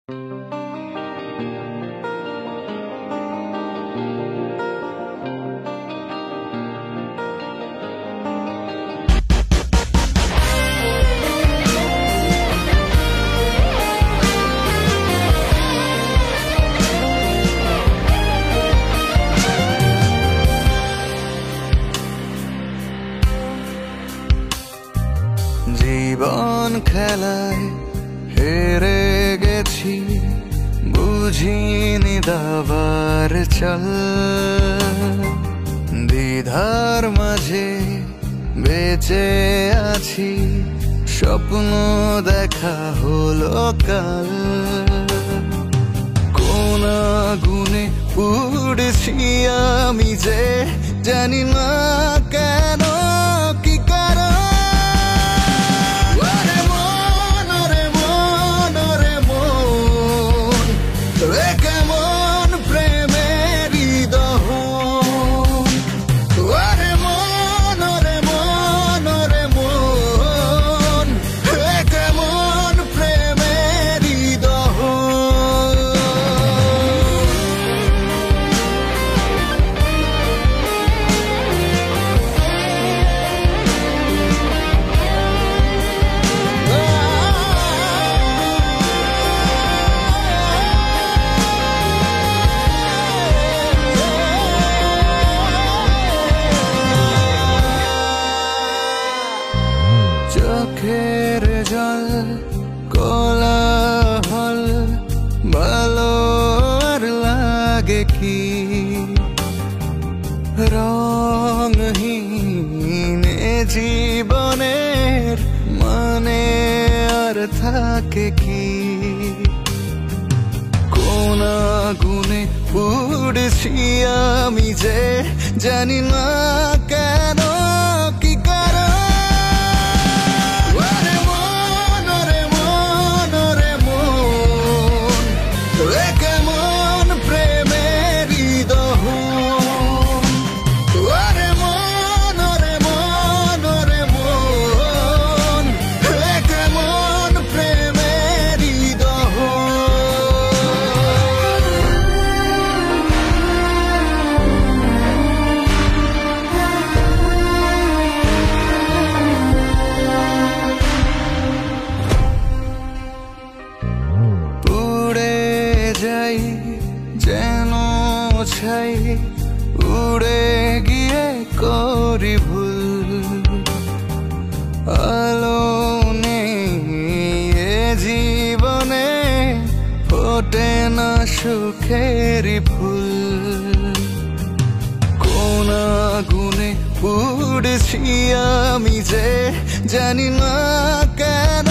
জীবন খেলায় হেরে গেছি, বুঝিনি দাবার চল। দ্বিধার মাঝে বেঁচে আছি, স্বপ্ন দেখা হলো কাল। কোন আগুনে পুড়েছি আমি যে জানি না কেন, কি কারণ। কেমন প্রেমেরই দহন, ওরে মন, ওরে মন, ওরে মন, কেমন প্রেমেরই দহন। চোখের জল কোলাহল, ভালো আর লাগে কি। রংহীন জীবনের মানে আর থাকে কি। কোন আগুনে পুড়েছি আমি যে জানি না কেন, কি কারণ। কেমন প্রেমেরই দহন, ওরে মন, ওরে মন, ওরে মন, কেমন প্রেমেরই দহন। পুড়ে যাই যেন ছাই, উড়ে গিয়ে করি ভুল। আলো নেই এ জীবনে, ফোটে না সুখের ফুল। কোন আগুনে পুড়েছি আমি যে জানি না কেন,